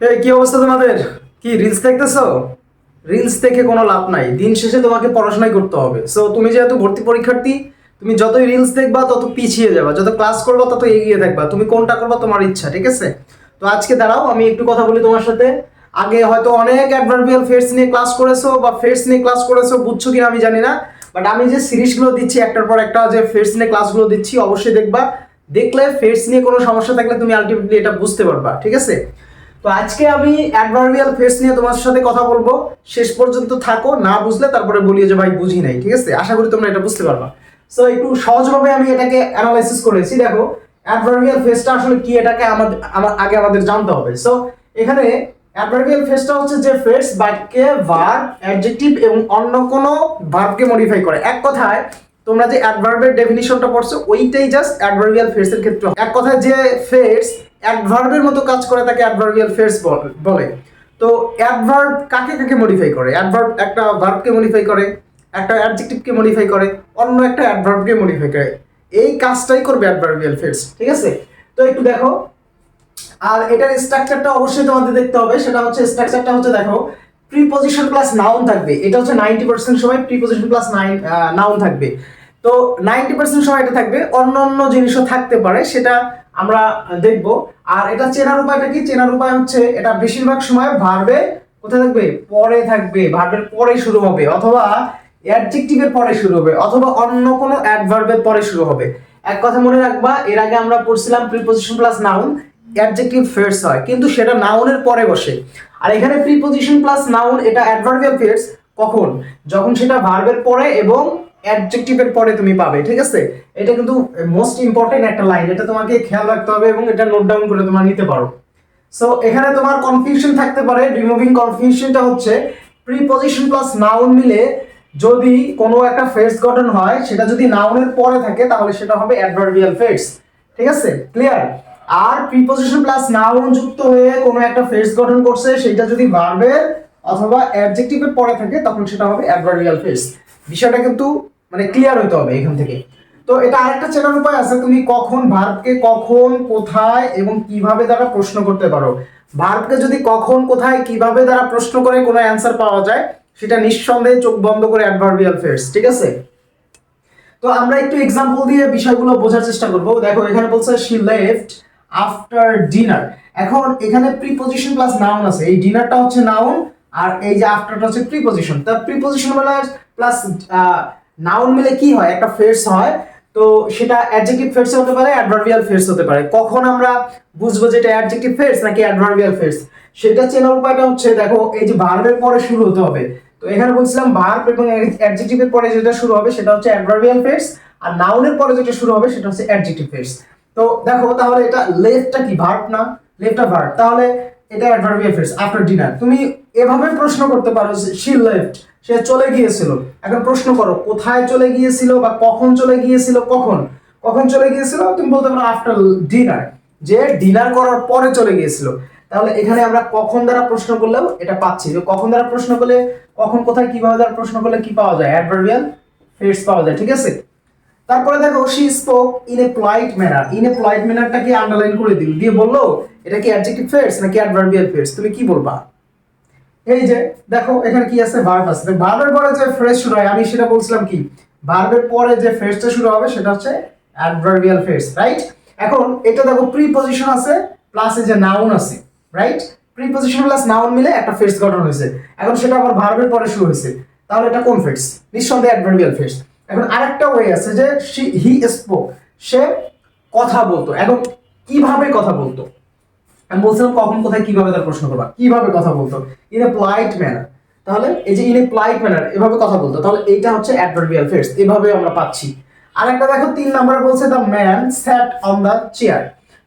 এই কি অবস্থা তোমাদের? কি রিলস দেখতেছো? রিলস দেখে কোনো লাভ নাই, দিন শেষে তোমাকে পড়াশোনাই করতে হবে। সো তুমি যেহেতু ভর্তি পরীক্ষার্থী, তুমি যতই রিলস দেখবা তত পিছিয়ে যাবা, যত ক্লাস করবা তত এগিয়ে থাকবা। তুমি কোনটা করবা তোমার ইচ্ছা, ঠিক আছে? তো আজকে দাঁড়াও আমি একটু কথা বলি তোমার সাথে। আগে হয়তো অনেক অ্যাডভার্বিয়াল ফ্রেজ নিয়ে ক্লাস করেছো বা ফ্রেজ নিয়ে ক্লাস করেছো, বুঝছো কিনা আমি জানি না। বাট আমি যে সিরিজগুলো দিচ্ছি একটার পর একটা, যে ফ্রেজ নিয়ে ক্লাসগুলো দিচ্ছি, অবশ্যই দেখবা। দেখলে ফ্রেজ নিয়ে কোনো সমস্যা থাকলে তুমি আলটিমেটলি এটা বুঝতে পারবা, ঠিক আছে? তো আজকে আমি অ্যাডভার্বিয়াল ফ্রেজ নিয়ে তোমার সাথে কথা বলবো। শেষ পর্যন্ত থাকো, না বুঝলে তারপরে বলি যে ভাই বুঝি নাই, ঠিক আছে? আশা করি তোমরা এটা বুঝতে পারবা। সো একটু সহজভাবে আমি এটাকে অ্যানালাইসিস করেছি। দেখো, অ্যাডভার্বিয়াল ফ্রেজটা আসলে কি, এটাকে আগে আমাদের জানতে হবে। সো এখানে অ্যাডভার্বিয়াল ফ্রেজটা হচ্ছে যে ফ্রেজ বাক্যে ভার্ব, অ্যাডজেক্টিভ এবং অন্য কোনো ভার্বকে মডিফাই করে। এক কথায় তোমরা যে অ্যাডভার্বের ডেফিনিশনটা পড়ছো ওইটাই জাস্ট অ্যাডভার্বিয়াল ফ্রেজের ক্ষেত্রে। এক কথায় যে ফ্রেজ অ্যাডভার্বের মতো কাজ করে তাকে অ্যাডভার্বিয়াল ফ্রেজ বলে। তো অ্যাডভার্ব কাকে কাকে মডিফাই করে? অ্যাডভার্ব একটা ভার্বকে মডিফাই করে, একটা অ্যাডজেক্টিভকে মডিফাই করে, অন্য একটা অ্যাডভার্বকে মডিফাই করে। এই কাজটাই করবে অ্যাডভার্বিয়াল ফ্রেজ, ঠিক আছে? তো একটু দেখো, আর এটার স্ট্রাকচারটা অবশ্যই তোমাদের দেখতে হবে। সেটা হচ্ছে, স্ট্রাকচারটা হচ্ছে দেখো, প্রিপজিশন প্লাস নাউন থাকবে। এটা হচ্ছে 90% সময় প্রিপজিশন প্লাস নাউন থাকবে। তো 90% সময় এটা থাকবে, অন্য অন্য জিনিসও থাকতে পারে, সেটা আমরা দেখব। আর এটা চেনার উপায়টা কি? চেনার উপায় হচ্ছে এটা বেশিরভাগ সময় ভার্বে কোথায় থাকবে? পরে থাকবে, ভার্বের পরে শুরু হবে, অথবা অ্যাডজেক্টিভের পরে শুরু হবে, অথবা অন্য কোনো অ্যাডভার্বের পরে শুরু হবে। এক কথা মনে রাখবা, এর আগে আমরা পড়ছিলাম preposition plus noun adjective phrase হয়, কিন্তু সেটা নাউনের পরে বসে। আর এখানে প্রিপজিশন প্লাস নাউন এটা অ্যাডভার্বিয়াল ফ্রেজ কখন? যখন সেটা ভার্বের পরে এবং অ্যাডজেক্টিভের পরে তুমি পাবে, ঠিক আছে? এটা কিন্তু মোস্ট ইম্পর্টেন্ট একটা লাইন, এটা তোমাকে খেয়াল রাখতে হবে এবং এটা নোট ডাউন করে তোমরা নিতে পারো। সো এখানে তোমার কনফিউশন থাকতে পারে। রিমুভিং কনফিউশনটা হচ্ছে, প্রিপজিশন প্লাস নাউন মিলে যদি কোনো একটা ফ্রেজ গঠন হয়, সেটা যদি নাউনের পরে থাকে তাহলে সেটা হবে অ্যাডভার্বিয়াল ফ্রেজ, ঠিক আছে? ক্লিয়ার? আর প্রিপজিশন প্লাস নাউন যুক্ত হয়ে কোনো একটা ফ্রেজ গঠন করছে, সেটা যদি ভার্বের অথবা অ্যাডজেক্টিভের পরে থাকে তখন সেটা হবে অ্যাডভার্বিয়াল ফ্রেজ। বিষয়টা কিন্তু মানে ক্লিয়ার হতে হবে এখান থেকে। তো এটা আরেকটা চেনার উপায় আছে, তুমি কখন ভার্বকে কখন, কোথায় এবং কিভাবে দ্বারা প্রশ্ন করতে পারো। ভার্বকে যদি কখন, কোথায়, কিভাবে দ্বারা প্রশ্ন করে কোনো অ্যান্সার পাওয়া যায়, সেটা নিঃসন্দেহে চোখ বন্ধ করে অ্যাডভার্বিয়াল ফ্রেজ, ঠিক আছে? তো আমরা একটু এক্সাম্পল দিয়ে বিষয়গুলো বোঝার চেষ্টা করব। দেখো, এখানে বলছে শি লেফট আফটার ডিনার। এখন এখানে প্রিপজিশন প্লাস নাউন আছে, এই ডিনারটা হচ্ছে নাউন, আর এই যে আফটারটা হচ্ছে প্রিপজিশন। তা প্রিপজিশন প্লাস নাউন মিলে কি হয়? একটা ফ্রেজ হয়। তো সেটা অ্যাডজেক্টিভ ফ্রেজ হতে পারে, অ্যাডভার্বিয়াল ফ্রেজ হতে পারে। কখন আমরা বুঝবো যে এটা অ্যাডজেক্টিভ ফ্রেজ নাকি অ্যাডভার্বিয়াল ফ্রেজ? সেটা চেনার উপায়টা হচ্ছে, দেখো, এই যে ভার্বের পরে শুরু হতে হবে। তো এখানে বলছিলাম ভার্ব এবং অ্যাডজেক্টিভের পরে যেটা শুরু হবে সেটা হচ্ছে অ্যাডভার্বিয়াল ফ্রেজ, আর নাউনের পরে যেটা শুরু হবে সেটা হচ্ছে অ্যাডজেক্টিভ ফ্রেজ। তো দেখো, তাহলে এটা লেফটটা কি? ভার্ব না? লেফটটা ভার্ব, তাহলে এটা অ্যাডভার্বিয়াল ফ্রেজ আফটার ডিনার। তুমি এভাবে প্রশ্ন করতে পারো, শি লেফট, সে চলে গিয়েছিল। এখন প্রশ্ন করো কোথায় চলে গিয়েছিল বা কখন চলে গিয়েছিল। কখন কখন চলে গিয়েছিল? তুমি বলতে পারো আফটার ডিনার, যে ডিনার করার পরে চলে গিয়েছিল। তাহলে এখানে আমরা কখন দ্বারা প্রশ্ন করলেও এটা পাচ্ছি, যে কখন দ্বারা প্রশ্ন করলে, কখন, কোথায়, কিভাবে দ্বারা প্রশ্ন করলে কি পাওয়া যায়? অ্যাডভার্বিয়াল ফ্রেজ পাওয়া যায়, ঠিক আছে? তারপরে দেখো, she spoke in a polite manner. In a polite ম্যানারটাকে আন্ডারলাইন করে দিল, দিয়ে বললো এটা কি অ্যাডজেক্টিভ ফ্রেজ নাকি অ্যাডভার্বিয়াল ফ্রেজ? তুমি কি বলবা? এই যে দেখো, এখানে কি আছে? ভার্ব আছে। ভার্বের পরে যে ফ্রেজ শুরু হয়, আমি সেটা বলছিলাম কি, ভার্বের পরে যে ফ্রেজটা শুরু হবে সেটা হচ্ছে অ্যাডভার্বিয়াল ফ্রেজ, রাইট? এখন এটা দেখো, প্রিপজিশন আছে প্লাস এই যে নাউন আছে, রাইট? প্রিপজিশন প্লাস নাউন মিলে একটা ফ্রেজ গঠন হয়েছে। এখন সেটা আবার ভার্বের পরে শুরু হয়েছে, তাহলে এটা কোন ফ্রেজ? নিঃসন্দেহে অ্যাডভার্বিয়াল ফ্রেজ। এখন আরেকটা ওয়ে আছে যে হি স্পোক, সে কথা বলতো। এখন কিভাবে কথা বলতো? আমি বলছিলাম কখন, কোথায়, কিভাবে তার প্রশ্ন করবা। কিভাবে কথা বলতো? In a polite manner. তাহলে এই যে ইন এ পোলাইট ম্যানার, এভাবে কথা বলতো, তাহলে এইটা হচ্ছে অ্যাডভার্বিয়াল ফ্রেজ। এভাবে আমরা পাচ্ছি। আর একটা দেখো, 3 নম্বরে বলছে the man sat on the chair.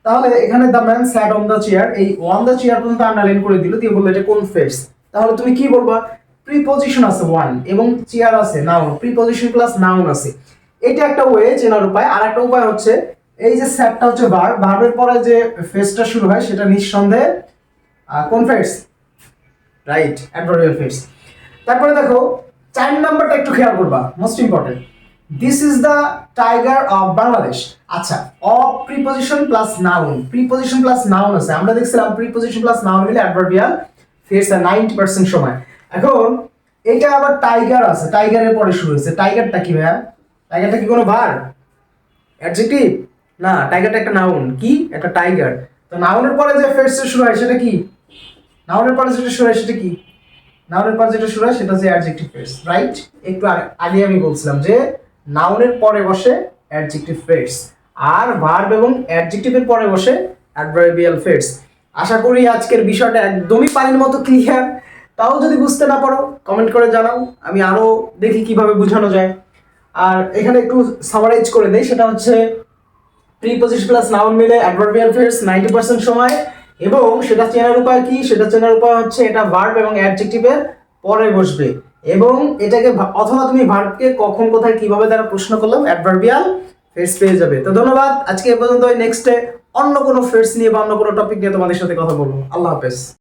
তাহলে এখানে the man sat on the chair, এই অন দ্য চেয়ার পর্যন্ত আন্ডারলাইন করে দিল, দিয়ে বললো এটা কোন ফ্রেজ? তাহলে তুমি কি বলবা? প্রিপজিশন আছে ওয়ান এবং চেয়ার আছে নাউন, প্রিপজিশন প্লাস নাউন আছে। এটা একটা ওয়ে চেনার উপায়। আর একটা উপায় হচ্ছে, এই যে স্যাটটা হচ্ছে ভার্ব, ভার্বের পরে যে ফ্রেজটা শুরু হয় সেটা নিঃসন্দেহে কোন ফ্রেজ? Right, adverbial phrase. তারপরে দেখো, 4 নাম্বারটা একটু খেয়াল করবা, most important. This is the tiger of Bangladesh. আচ্ছা, of preposition plus noun, preposition plus noun আছে, আমরা দেখছিলাম প্রিপজিশন প্লাস নাউন মিলে অ্যাডভার্বিয়াল ফেস 90% সময়। এখন এটা আবার টাইগার আছে, টাইগারের পরে শুরু হয়েছে, টাইগারটা কি ভাইয়া? টাইগারটা কি কোনো ভার, অ্যাডজেক্টিভ? না, টাইগারটা একটা নাউন। কি? একটা টাইগার। তো নাউনের পরে যে ফেসটা শুরু হয় সেটা কি? নাউনের পরে যেটা শুরু হয় সেটা কি? নাউনের পরে যেটা শুরু হয় সেটা হচ্ছে অ্যাডজেক্টিভ ফ্রেজ, রাইট? একটু আগে আমি বলছিলাম যে নাউনের পরে বসে অ্যাডজেক্টিভ ফ্রেজ, আর ভার্ব এবং অ্যাডজেক্টিভের পরে বসে অ্যাডভার্বিয়াল ফ্রেজ। আশা করি আজকের বিষয়টা একদমই পানির মতো ক্লিয়ার। তাও যদি বুঝতে না পারো কমেন্ট করে জানাও, আমি আরো দেখি কিভাবে বোঝানো যায়। আর এখানে একটু সামারাইজ করে দেই, সেটা হচ্ছে প্রিপজিশন প্লাস নাউন মিলে অ্যাডভার্বিয়াল ফ্রেজ 90% সময়, এবং সেটা চেনার উপায় কি? সেটা চেনার উপায় হচ্ছে এটা ভার্ব এবং অ্যাডজেক্টিভের পরে বসবে, এবং এটাকে অথবা তুমি ভার্বকে কখন কোথায় কিভাবে দ্বারা প্রশ্ন করলাম অ্যাডভার্বিয়াল ফ্রেজ পেয়ে যাবে। তো ধন্যবাদ, আজকে এ পর্যন্ত। নেক্সটে অন্য কোনো ফ্রেজ নিয়ে বা অন্য কোনো টপিক নিয়ে তোমাদের সাথে কথা বলবো। আল্লাহ হাফেজ।